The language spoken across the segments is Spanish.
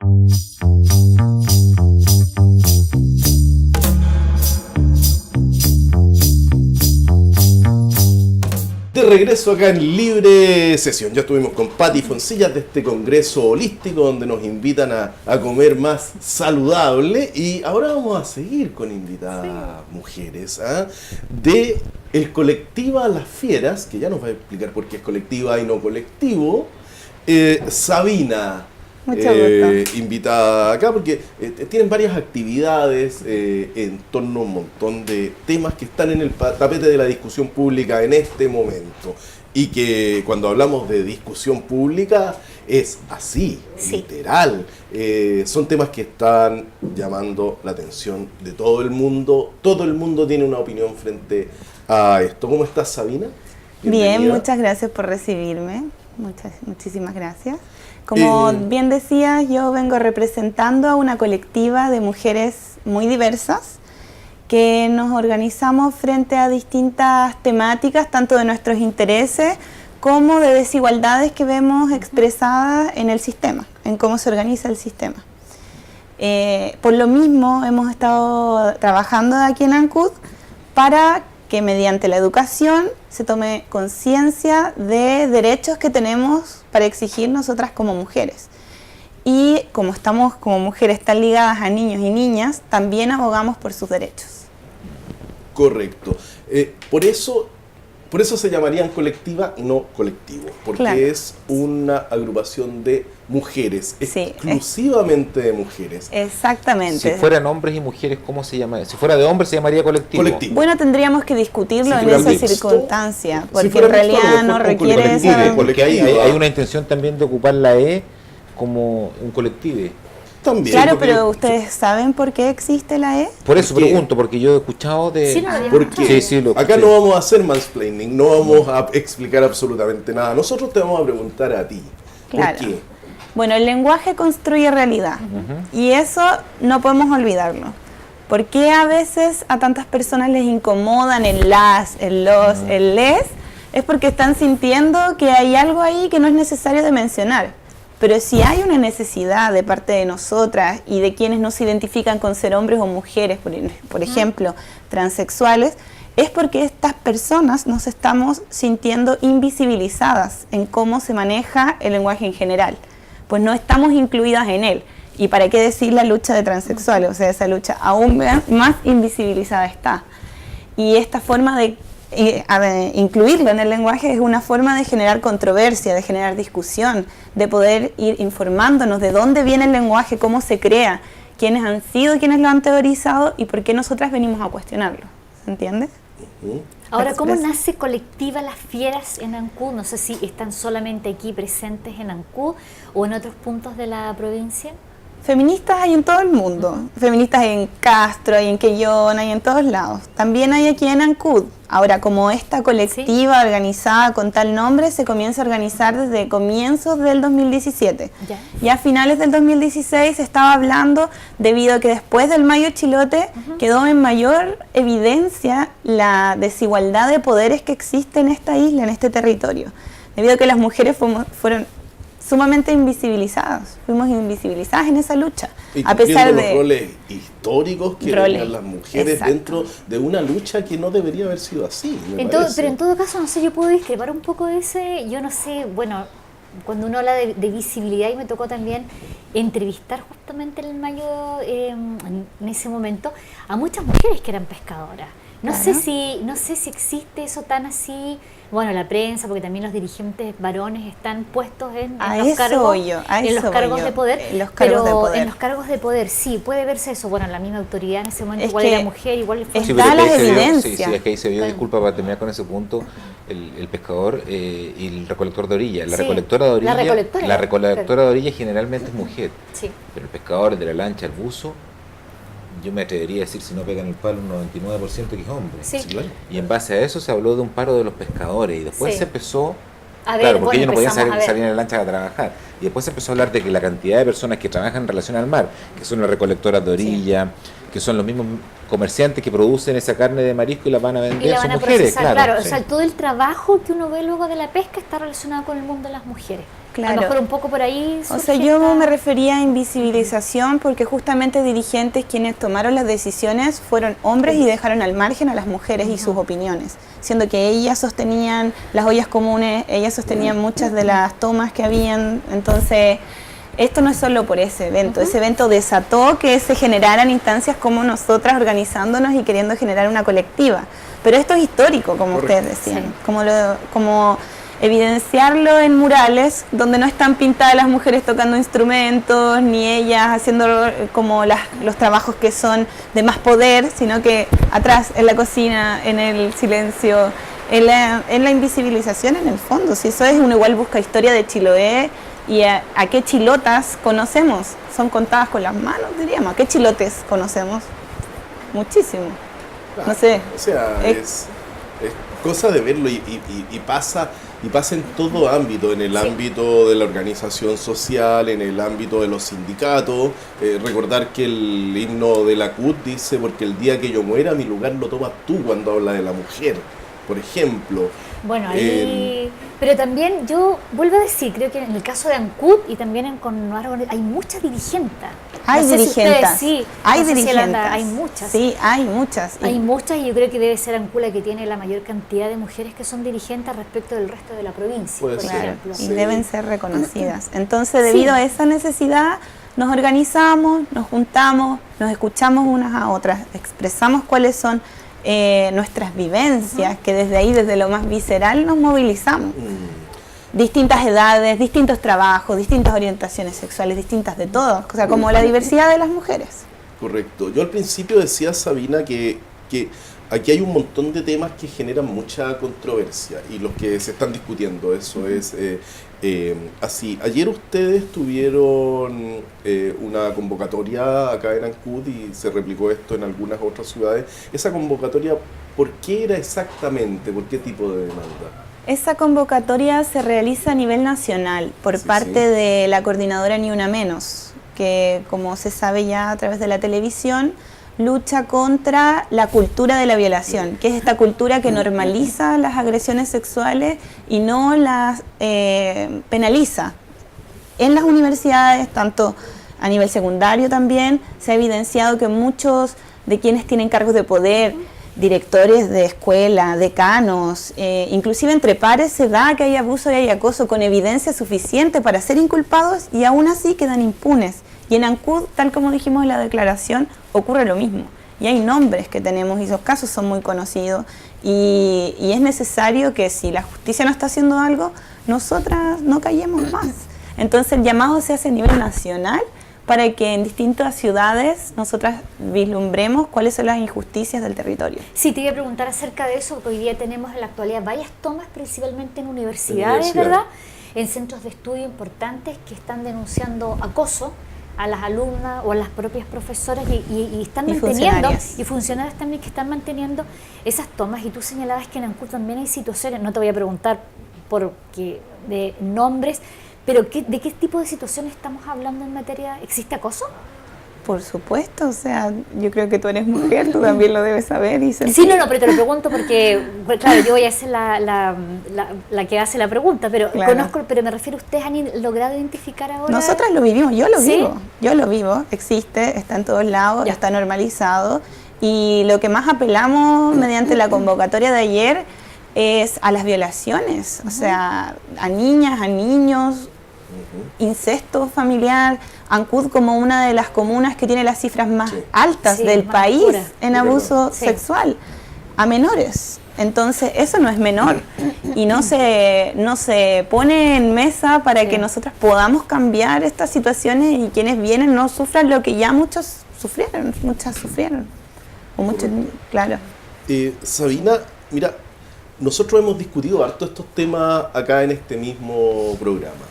De regreso acá en Libre Sesión. Ya estuvimos con Patti Foncillas de este congreso holístico donde nos invitan a comer más saludable, y ahora vamos a seguir con invitadas mujeres de el colectivo Las Fieras, que ya nos va a explicar por qué es colectiva y no colectivo. Sabina, invitada acá porque tienen varias actividades en torno a un montón de temas que están en el tapete de la discusión pública en este momento, y que cuando hablamos de discusión pública es así, literal. Son temas que están llamando la atención de todo el mundo tiene una opinión frente a esto. ¿Cómo estás, Sabina? Bienvenida. Bien, muchas gracias por recibirme, muchísimas gracias. Como bien decías, yo vengo representando a una colectiva de mujeres muy diversas que nos organizamos frente a distintas temáticas, tanto de nuestros intereses como de desigualdades que vemos expresadas en el sistema, en cómo se organiza el sistema. Por lo mismo, hemos estado trabajando aquí en ANCUD para que mediante la educación se tome conciencia de derechos que tenemos para exigir nosotras como mujeres. Y como estamos como mujeres tan ligadas a niños y niñas, también abogamos por sus derechos. Correcto. Por eso se llamarían colectiva y no colectivo, porque claro, es una agrupación de mujeres, exclusivamente de mujeres. Exactamente. Si fueran hombres y mujeres, ¿cómo se llama? Si fuera de hombres se llamaría colectivo. Bueno, tendríamos que discutirlo en esa circunstancia, porque en realidad no requiere esa... Porque hay una intención también de ocupar la E como un colectivo. También, claro, pero ¿ustedes saben por qué existe la E? Por eso pregunto, porque yo he escuchado de... Sí, no, ¿por qué? Acá no vamos a hacer mansplaining, no vamos a explicar absolutamente nada. Nosotros te vamos a preguntar a ti. Claro. ¿Por qué? Bueno, el lenguaje construye realidad, y eso no podemos olvidarlo. ¿Por qué a veces a tantas personas les incomodan el las, el los, el les? Es porque están sintiendo que hay algo ahí que no es necesario de mencionar. Pero si hay una necesidad de parte de nosotras y de quienes no se identifican con ser hombres o mujeres, por ejemplo, transexuales, es porque estas personas nos estamos sintiendo invisibilizadas en cómo se maneja el lenguaje en general. Pues no estamos incluidas en él. ¿Y para qué decir la lucha de transexuales? O sea, esa lucha aún más invisibilizada está. Y esta forma de incluirlo en el lenguaje es una forma de generar controversia, de generar discusión, de poder ir informándonos de dónde viene el lenguaje, cómo se crea, quiénes han sido quienes lo han teorizado y por qué nosotras venimos a cuestionarlo. ¿Se entiende? Ahora, ¿cómo nace colectiva Las Fieras en Ancud? No sé si están solamente aquí presentes en Ancud o en otros puntos de la provincia. Feministas hay en todo el mundo, feministas hay en Castro, hay en Quellón, hay en todos lados. También hay aquí en Ancud. Ahora, como esta colectiva organizada con tal nombre se comienza a organizar desde comienzos del 2017. Ya a finales del 2016 se estaba hablando, debido a que después del Mayo Chilote quedó en mayor evidencia la desigualdad de poderes que existe en esta isla, en este territorio. Debido a que las mujeres fueron sumamente invisibilizadas, fuimos invisibilizadas en esa lucha, a pesar de los roles históricos que tenían las mujeres dentro de una lucha que no debería haber sido así. Pero en todo caso, no sé, yo puedo discrepar un poco de ese, yo no sé, bueno, cuando uno habla de visibilidad, y me tocó también entrevistar justamente en el Mayo, en ese momento, a muchas mujeres que eran pescadoras. No sé si existe eso tan así. Bueno, la prensa, porque también los dirigentes varones están puestos en los cargos de poder. En los cargos de poder, sí, puede verse eso. Bueno, la misma autoridad en ese momento, igual era mujer, igual fue. Está las evidencias. Sí, es que ahí se vio, disculpa para terminar con ese punto, el pescador y el recolector de orilla. La recolectora de orilla generalmente es mujer. Sí. Pero el pescador, el de la lancha, el buzo, yo me atrevería a decir, si no pegan el palo, un 99% que es hombre. Sí. Claro. Y en base a eso se habló de un paro de los pescadores, y después se empezó a ver, claro, porque ellos no podían empezamos salir en la lancha a trabajar, y después se empezó a hablar de que la cantidad de personas que trabajan en relación al mar, que son las recolectoras de orilla, que son los mismos comerciantes que producen esa carne de marisco y la van a vender, son mujeres, claro. O sea, todo el trabajo que uno ve luego de la pesca está relacionado con el mundo de las mujeres. Claro. A lo mejor un poco por ahí. O sea, yo me refería a invisibilización porque justamente dirigentes quienes tomaron las decisiones fueron hombres y dejaron al margen a las mujeres y sus opiniones, siendo que ellas sostenían las ollas comunes, ellas sostenían muchas de las tomas que habían. Entonces, esto no es solo por ese evento desató que se generaran instancias como nosotras organizándonos y queriendo generar una colectiva. Pero esto es histórico, como ustedes decían, como evidenciarlo en murales donde no están pintadas las mujeres tocando instrumentos, ni ellas haciendo como los trabajos que son de más poder, sino que atrás, en la cocina, en el silencio, en la invisibilización en el fondo. Si eso es una igual busca historia de Chiloé y a qué chilotas conocemos, son contadas con las manos, diríamos. ¿A qué chilotes conocemos? Muchísimo. No sé. O sea, es cosa de verlo y pasa en todo ámbito, en el ámbito de la organización social, en el ámbito de los sindicatos. Recordar que el himno de la CUT dice: porque el día que yo muera mi lugar lo tomas tú, cuando habla de la mujer, por ejemplo. Bueno, ahí... pero también yo vuelvo a decir, creo que en el caso de ANCUT y también en Conmar hay muchas dirigentes. Hay dirigentes. Hay muchas. Sí, hay muchas. Hay muchas y yo creo que debe ser ANCUT la que tiene la mayor cantidad de mujeres que son dirigentes respecto del resto de la provincia, por ejemplo. Y deben ser reconocidas. Entonces, debido a esa necesidad, nos organizamos, nos juntamos, nos escuchamos unas a otras, expresamos cuáles son nuestras vivencias, que desde ahí, desde lo más visceral, nos movilizamos. Distintas edades, distintos trabajos, distintas orientaciones sexuales, distintas de todo, o sea, como la diversidad de las mujeres. Correcto. Yo al principio decía, Sabina, que aquí hay un montón de temas que generan mucha controversia y los que se están discutiendo, eso es así. Ayer ustedes tuvieron una convocatoria acá en ANCUT y se replicó esto en algunas otras ciudades. Esa convocatoria, ¿por qué era exactamente? ¿Por qué tipo de demanda? Esa convocatoria se realiza a nivel nacional por parte de la coordinadora Ni Una Menos, que, como se sabe ya a través de la televisión, lucha contra la cultura de la violación, que es esta cultura que normaliza las agresiones sexuales y no las penaliza. En las universidades, tanto a nivel secundario también, se ha evidenciado que muchos de quienes tienen cargos de poder, directores de escuela, decanos, inclusive entre pares se da que hay abuso y hay acoso con evidencia suficiente para ser inculpados y aún así quedan impunes. Y en ANCUT, tal como dijimos en la declaración, ocurre lo mismo. Y hay nombres que tenemos y esos casos son muy conocidos y es necesario que si la justicia no está haciendo algo, nosotras no callemos más. Entonces el llamado se hace a nivel nacional para que en distintas ciudades nosotras vislumbremos cuáles son las injusticias del territorio. Sí, te iba a preguntar acerca de eso, porque hoy día tenemos en la actualidad varias tomas, principalmente en universidades, ¿verdad? En centros de estudio importantes que están denunciando acoso a las alumnas o a las propias profesoras y están manteniendo, y funcionarios también que están manteniendo esas tomas. Y tú señalabas que en ANCUT también hay situaciones, no te voy a preguntar de nombres, pero ¿de qué tipo de situaciones estamos hablando en materia? ¿Existe acoso? Por supuesto, o sea, yo creo que tú eres mujer, tú también lo debes saber. Y sí, no, pero te lo pregunto porque, claro, yo voy a ser la que hace la pregunta, pero conozco, pero me refiero, ¿ustedes han logrado identificar ahora? Nosotras lo vivimos, yo lo vivo, existe, está en todos lados, está normalizado, y lo que más apelamos mediante la convocatoria de ayer es a las violaciones, o sea, a niñas, a niños, incesto familiar. ANCUT como una de las comunas que tiene las cifras más altas del país en abuso sexual a menores. Entonces eso no es menor y no se pone en mesa para que nosotras podamos cambiar estas situaciones y quienes vienen no sufran lo que ya muchas sufrieron. O muchos, claro. Sabina, mira, nosotros hemos discutido harto estos temas acá en este mismo programa.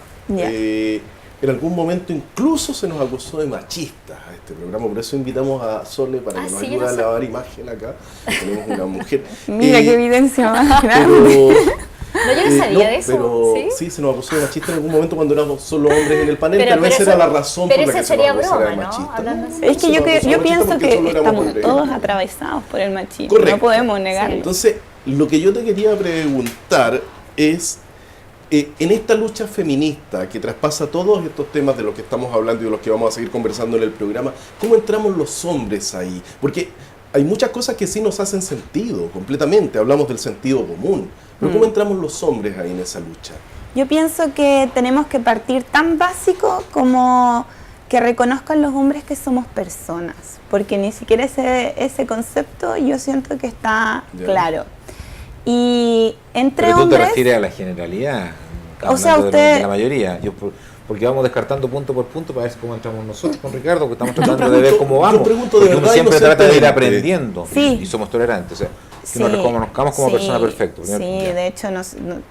En algún momento incluso se nos acusó de machistas a este programa, por eso invitamos a Sole para que nos ayude a lavar imagen acá. Tenemos una mujer. Mira qué evidencia más grande. No, yo no sabía de eso. Pero ¿sí? Se nos acusó de machistas en algún momento cuando éramos solo hombres en el panel, pero esa era la razón por la que se nos acusó de machista. Es que yo pienso que estamos todos atravesados por el machismo, no podemos negarlo. Entonces, lo que yo te quería preguntar es, En esta lucha feminista que traspasa todos estos temas de los que estamos hablando y de los que vamos a seguir conversando en el programa, ¿cómo entramos los hombres ahí? Porque hay muchas cosas que sí nos hacen sentido completamente, hablamos del sentido común, pero ¿cómo entramos los hombres ahí en esa lucha? Yo pienso que tenemos que partir tan básico como que reconozcan los hombres que somos personas, porque ni siquiera ese concepto yo siento que está claro. Y entre pero tú hombres... te refieres a la generalidad, o sea, de la mayoría. Porque vamos descartando punto por punto para ver cómo entramos nosotros con Ricardo, que estamos tratando de ver cómo vamos. Yo pregunto de verdad, uno siempre trata de ir aprendiendo, sí. y somos tolerantes. O sea, que nos reconozcamos como persona perfecta. Sí, de hecho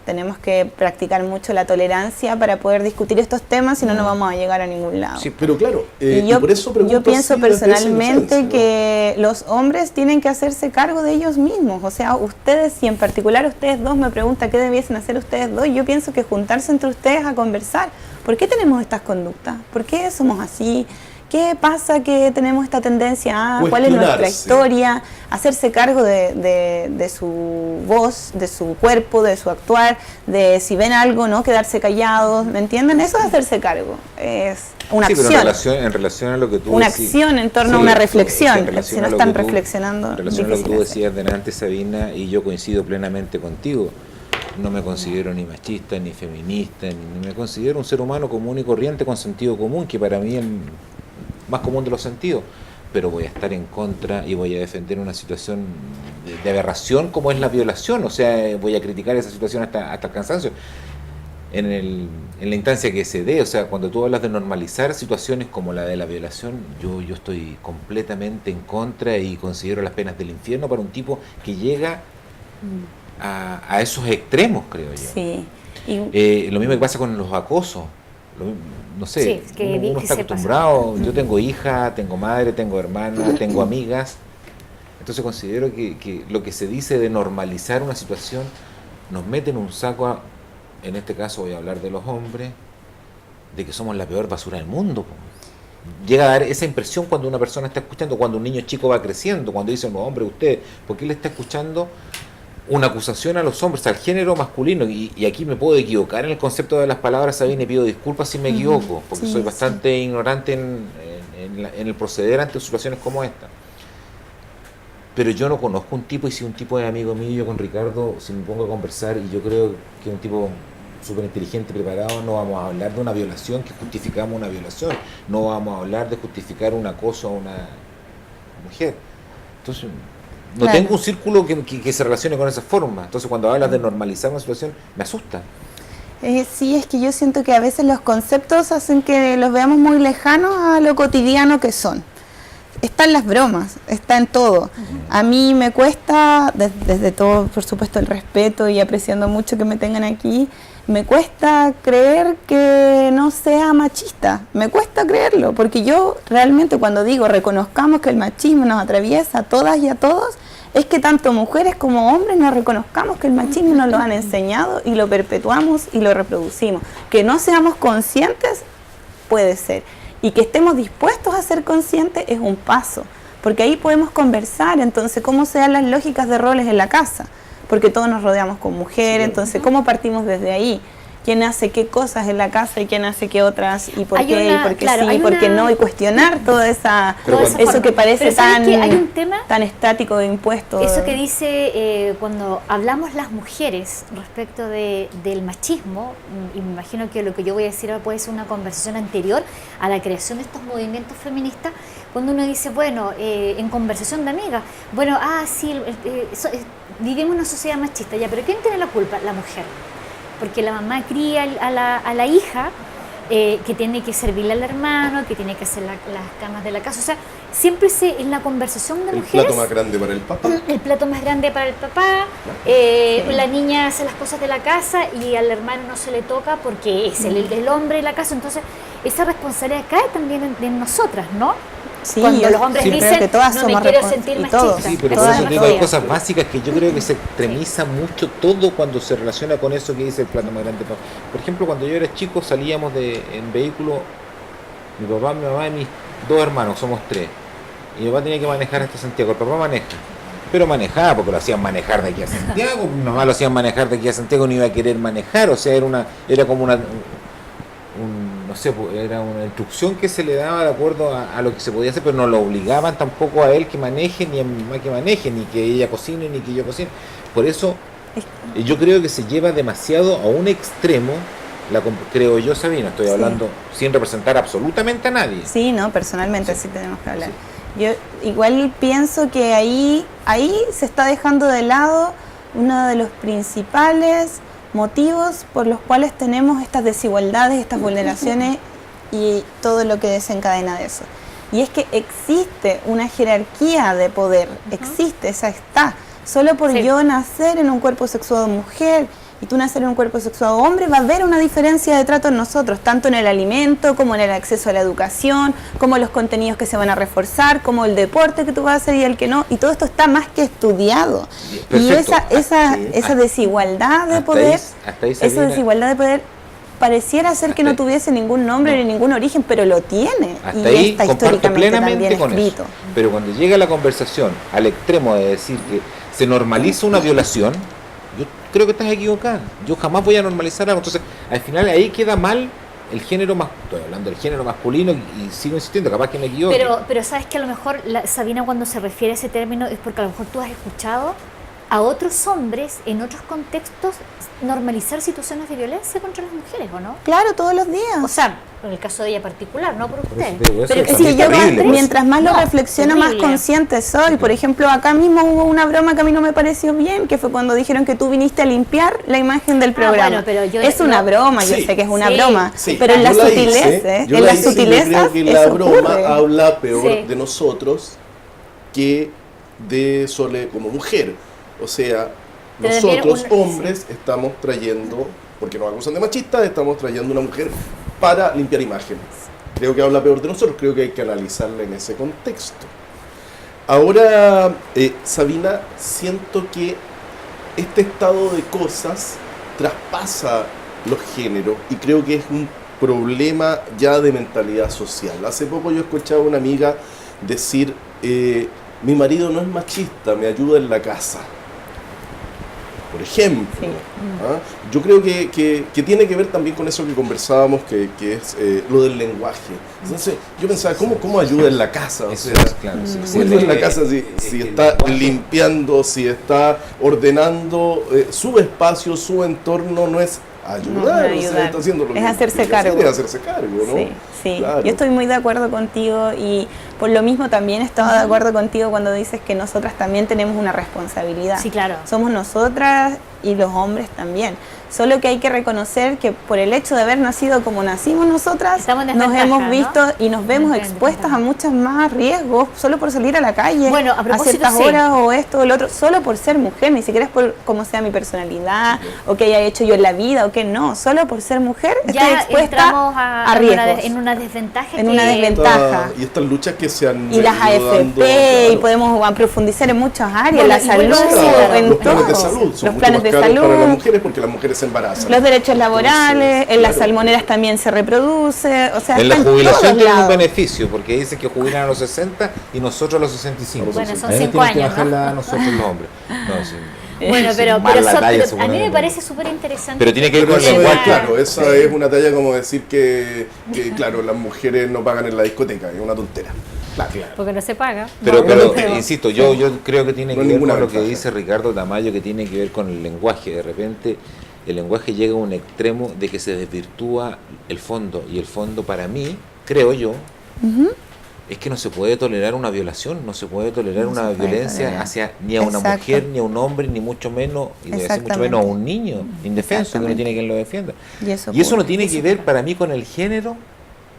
tenemos que practicar mucho la tolerancia para poder discutir estos temas, si no, no vamos a llegar a ningún lado. Sí, pero claro, yo, por eso pregunto, yo pienso personalmente, ¿no?, que ¿no?, los hombres tienen que hacerse cargo de ellos mismos. O sea, ustedes, y en particular ustedes dos, me preguntan qué debiesen hacer ustedes dos. Yo pienso que juntarse entre ustedes a conversar. ¿Por qué tenemos estas conductas? ¿Por qué somos así? ¿Qué pasa que tenemos esta tendencia? ¿Cuál es nuestra historia? Hacerse cargo de su voz, de su cuerpo, de su actuar, de si ven algo, no quedarse callados, ¿me entienden? Eso es hacerse cargo, es una acción. Pero en relación a lo que tú una decís, acción en torno a una reflexión, si no están reflexionando. En relación a lo que tú decías delante, Sabina, y yo coincido plenamente contigo. No me considero ni machista, ni feminista, ni me considero un ser humano común y corriente con sentido común, que para mí es el más común de los sentidos, pero voy a estar en contra y voy a defender una situación de aberración como es la violación. O sea, voy a criticar esa situación hasta el cansancio en la instancia que se dé. O sea, cuando tú hablas de normalizar situaciones como la de la violación, yo estoy completamente en contra y considero las penas del infierno para un tipo que llega a esos extremos, creo yo. Sí. Lo mismo que pasa con los acosos. No sé, sí, uno está acostumbrado. Yo tengo hija, tengo madre, tengo hermana, tengo amigas. Entonces considero que lo que se dice de normalizar una situación nos mete en un saco, en este caso voy a hablar de los hombres, de que somos la peor basura del mundo. Llega a dar esa impresión cuando una persona está escuchando, cuando un niño chico va creciendo, cuando dicen, no, hombre, usted, ¿por qué le está escuchando una acusación a los hombres, al género masculino? Y aquí me puedo equivocar en el concepto de las palabras, Sabina, y pido disculpas si me equivoco, porque soy bastante ignorante en el proceder ante situaciones como esta. Pero yo no conozco un tipo, y si un tipo es amigo mío, yo con Ricardo, si me pongo a conversar, y yo creo que es un tipo súper inteligente, preparado, no vamos a hablar de una violación, que justificamos una violación, no vamos a hablar de justificar un acoso a una mujer. Entonces, no tengo un círculo que se relacione con esa forma. Entonces, cuando hablas de normalizar una situación, me asusta. Sí, es que yo siento que a veces los conceptos hacen que los veamos muy lejanos a lo cotidiano que son. Está en las bromas, está en todo. A mí me cuesta, desde todo, por supuesto, el respeto y apreciando mucho que me tengan aquí, me cuesta creer que no sea machista. Me cuesta creerlo, porque yo realmente cuando digo reconozcamos que el machismo nos atraviesa a todas y a todos, es que tanto mujeres como hombres nos reconozcamos que el machismo nos lo han enseñado y lo perpetuamos y lo reproducimos. Que no seamos conscientes puede ser. Y que estemos dispuestos a ser conscientes es un paso, porque ahí podemos conversar, entonces, cómo se dan las lógicas de roles en la casa, porque todos nos rodeamos con mujeres, entonces, ¿cómo partimos desde ahí? ¿Quién hace qué cosas en la casa y quién hace qué otras? ¿Y por qué? ¿Y por qué sí? ¿Y por qué no? Y cuestionar toda eso que parece tan estático de impuestos. Eso que dice cuando hablamos las mujeres respecto del machismo, y me imagino que lo que yo voy a decir ahora puede ser una conversación anterior a la creación de estos movimientos feministas, cuando uno dice, bueno, en conversación de amigas, bueno, sí, vivimos en una sociedad machista, ya, pero ¿quién tiene la culpa? La mujer. Porque la mamá cría a la hija que tiene que servirle al hermano, que tiene que hacer las camas de la casa. O sea, siempre en la conversación de mujeres... El plato más grande para el papá. El plato más grande para el papá. La niña hace las cosas de la casa y al hermano no se le toca porque es el hombre de la casa. Entonces, esa responsabilidad cae también en nosotras, ¿no? Sí, cuando los hombres dicen, que todas no me quiero sentir machista. Sí, pero por eso digo, hay cosas básicas que yo creo que se extremiza mucho todo cuando se relaciona con eso que dice el plato más grande. Por ejemplo, cuando yo era chico salíamos en vehículo, mi papá, mi mamá y mis dos hermanos, somos tres. Y mi papá tenía que manejar hasta Santiago, el papá maneja. pero manejaba, porque lo hacían manejar de aquí a Santiago, mi mamá lo hacían manejar de aquí a Santiago, no iba a querer manejar, o sea, era como una instrucción que se le daba de acuerdo a lo que se podía hacer, pero no lo obligaban tampoco a él que maneje, ni a mi mamá que maneje, ni que ella cocine, ni que yo cocine. Por eso yo creo que se lleva demasiado a un extremo, creo yo, Sabina, estoy hablando sin representar absolutamente a nadie. Sí, no, personalmente sí tenemos que hablar. Yo igual pienso que ahí se está dejando de lado uno de los principales motivos por los cuales tenemos estas desigualdades, estas vulneraciones y todo lo que desencadena de eso. Y es que existe una jerarquía de poder, existe, esa está. Solo por yo nacer en un cuerpo sexuado mujer y tú nacer en un cuerpo sexuado hombre, va a haber una diferencia de trato en nosotros, tanto en el alimento, como en el acceso a la educación, como los contenidos que se van a reforzar, como el deporte que tú vas a hacer y el que no, y todo esto está más que estudiado. Perfecto. Y esa desigualdad de poder, pareciera ser que no tuviese ningún nombre ni ningún origen, pero lo tiene. Hasta y ahí está comparto plenamente con escrito. eso. Pero cuando llega la conversación al extremo de decir que se normaliza una violación, yo creo que estás equivocada. Yo jamás voy a normalizar algo. Entonces, al final ahí queda mal el género más. Estoy hablando del género masculino y sigo insistiendo, capaz que me equivoque. Pero sabes que a lo mejor Sabina, cuando se refiere a ese término, es porque a lo mejor tú has escuchado a otros hombres en otros contextos normalizar situaciones de violencia contra las mujeres, ¿o no? Claro, todos los días. O sea, en el caso de ella particular, no por usted. Pero es que yo mientras más lo reflexiono, más consciente soy. Por ejemplo, acá mismo hubo una broma que a mí no me pareció bien, que fue cuando dijeron que tú viniste a limpiar la imagen del programa. Bueno, pero es una broma, yo sé que es una broma, pero en las sutilezas, yo creo que la broma habla peor de nosotros que de Sole como mujer. O sea, nosotros hombres estamos trayendo, porque nos acusan de machistas, estamos trayendo una mujer para limpiar imágenes. Creo que habla peor de nosotros, creo que hay que analizarla en ese contexto. Ahora, Sabina, siento que este estado de cosas traspasa los géneros y creo que es un problema ya de mentalidad social. Hace poco yo escuchaba a una amiga decir, mi marido no es machista, me ayuda en la casa. Por ejemplo, yo creo que tiene que ver también con eso que conversábamos, que es lo del lenguaje. Entonces, yo pensaba, ¿cómo ayuda en la casa? O sea, ¿cómo ayuda en la casa si está limpiando, si está ordenando su espacio, su entorno? No es ayudar. O sea, está haciendo lo que hacerse cargo. Es hacerse cargo, ¿no? Sí. Claro. Yo estoy muy de acuerdo contigo y por lo mismo también estaba de acuerdo contigo cuando dices que nosotras también tenemos una responsabilidad. Sí, claro. Somos nosotras y los hombres también. Solo que hay que reconocer que por el hecho de haber nacido como nacimos nosotras, nos hemos visto y nos vemos expuestas a muchos más riesgos solo por salir a la calle a ciertas horas o esto o lo otro, solo por ser mujer, ni siquiera es por cómo sea mi personalidad o que haya hecho yo en la vida o que no, solo por ser mujer estoy expuesta a riesgos. En una desventaja. Y estas luchas que se han y las AFP y podemos profundizar en muchas áreas, la salud, los planes de salud son mucho más caros para las mujeres porque las mujeres se embarazan. Los derechos laborales, en las salmoneras también se reproduce, o sea, en la jubilación tiene un beneficio porque dice que jubilan a los 60 y nosotros a los 65. Bueno, son 5 años, ¿no? Nosotros los hombres. Bueno, pero a mí me parece súper interesante. Pero tiene que ver con el lenguaje. Claro, esa es una talla como decir que claro, las mujeres no pagan en la discoteca, es una tontera. Claro. Porque no se paga. Pero insisto, yo creo que tiene que ver con lo que dice Ricardo Tamayo, que tiene que ver con el lenguaje. De repente el lenguaje llega a un extremo de que se desvirtúa el fondo. Y el fondo para mí, creo yo, es que no se puede tolerar una violación, no se puede tolerar una violencia hacia ni a una mujer, ni a un hombre, ni mucho menos, y mucho menos a un niño indefenso que no tiene quien lo defienda. Y eso no tiene que ver para mí con el género,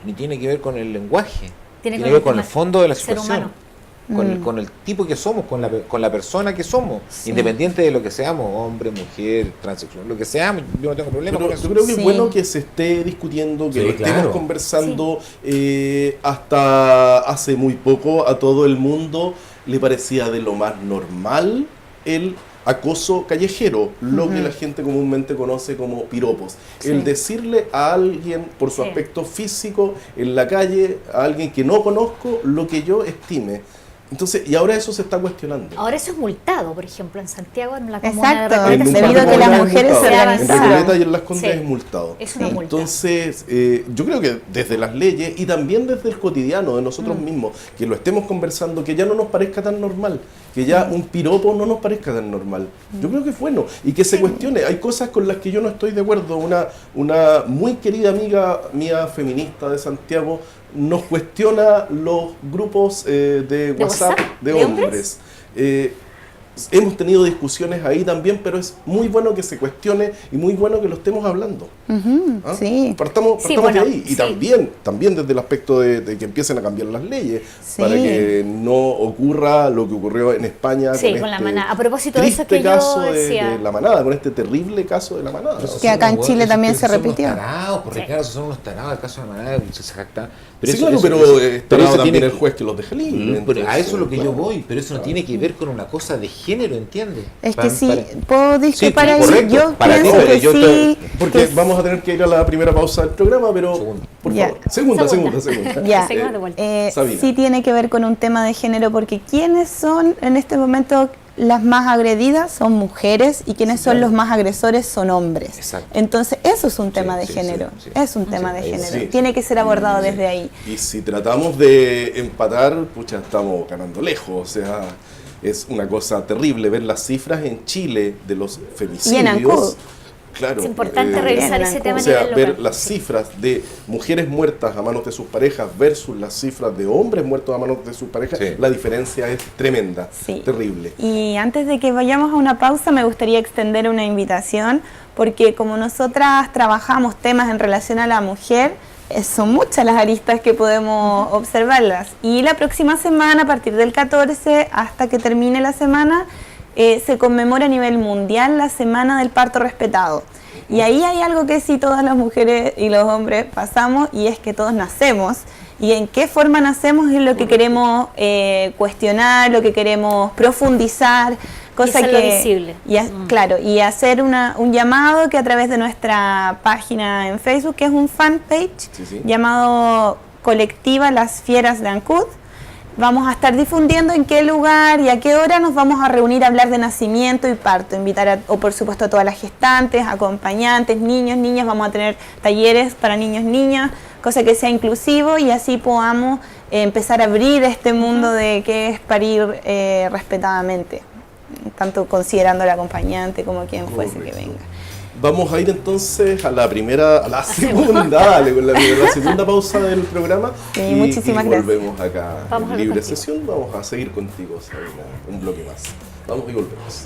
ni tiene que ver con el lenguaje, tiene que ver con el fondo de la situación. Con el tipo que somos, con la persona que somos, independiente de lo que seamos, hombre, mujer, transexual, lo que seamos, yo no tengo problema con eso. Yo creo que es bueno que se esté discutiendo, que lo estemos conversando. Hasta hace muy poco a todo el mundo le parecía de lo más normal el acoso callejero, lo que la gente comúnmente conoce como piropos. El decirle a alguien por su aspecto físico en la calle, a alguien que no conozco, lo que yo estime. Entonces, y ahora eso se está cuestionando. Ahora eso es multado, por ejemplo, en Santiago, en la comuna Exacto, de Recoleta. debido a que las mujeres se organizaron. En Recoleta y en Las Sí. Condes es multado. Es una multa. Entonces, yo creo que desde las leyes y también desde el cotidiano de nosotros mismos, que lo estemos conversando, que ya no nos parezca tan normal, que ya un piropo no nos parezca tan normal. Yo creo que es bueno y que se cuestione. Hay cosas con las que yo no estoy de acuerdo. Una muy querida amiga mía feminista de Santiago nos cuestiona los grupos de WhatsApp de hombres. Hemos tenido discusiones ahí también, pero es muy bueno que se cuestione y muy bueno que lo estemos hablando. ¿Ah? Sí. Partamos de ahí. Y también desde el aspecto de que empiecen a cambiar las leyes para que no ocurra lo que ocurrió en España con la manada. A propósito de eso que caso yo decía. de la manada, con este terrible caso de la manada. Que acá en Chile también se repitió. Son unos tarados, el caso de la manada, se jacta. Pero sí, claro, pero eso también el juez que los deja libres. Pero a eso es lo que yo voy, pero eso no tiene que ver con una cosa de género, ¿entiendes? Es que sí, puedo discrepar ahí. correcto. Yo Para pienso ti, que yo sí. Porque vamos a tener que ir a la primera pausa del programa, pero por favor. Segunda. Ya. Sabina. Sí tiene que ver con un tema de género, porque ¿quiénes son en este momento las más agredidas? Son mujeres, y quienes son los más agresores son hombres. Exacto. Entonces eso es un tema de género. Es un tema de género. Tiene que ser abordado desde ahí. Y si tratamos de empatar, pucha, estamos ganando lejos. O sea, es una cosa terrible ver las cifras en Chile de los femicidios. Y en Ancud. Claro, es importante revisar ese tema a sea, nivel ver local. las cifras de mujeres muertas a manos de sus parejas versus las cifras de hombres muertos a manos de sus parejas, la diferencia es tremenda, terrible. Y antes de que vayamos a una pausa, me gustaría extender una invitación, porque como nosotras trabajamos temas en relación a la mujer, son muchas las aristas que podemos observarlas. Y la próxima semana, a partir del 14 hasta que termine la semana, se conmemora a nivel mundial la Semana del Parto Respetado. Y ahí hay algo que sí todas las mujeres y los hombres pasamos, y es que todos nacemos. Y en qué forma nacemos es lo que queremos cuestionar, lo que queremos profundizar. Cosa que visible. Claro, y hacer un llamado que a través de nuestra página en Facebook, que es un fanpage llamado Colectiva Las Fieras de Ancud, vamos a estar difundiendo en qué lugar y a qué hora nos vamos a reunir a hablar de nacimiento y parto. Invitar o por supuesto a todas las gestantes, acompañantes, niños, niñas. Vamos a tener talleres para niños, niñas, cosa que sea inclusivo, y así podamos empezar a abrir este mundo de qué es parir respetadamente, tanto considerando al acompañante como quien fuese que venga. Vamos a ir entonces a la segunda pausa del programa. Sí, muchísimas gracias. Volvemos acá en Libre Sesión. Vamos a seguir contigo, Sabina, un bloque más. Vamos y volvemos.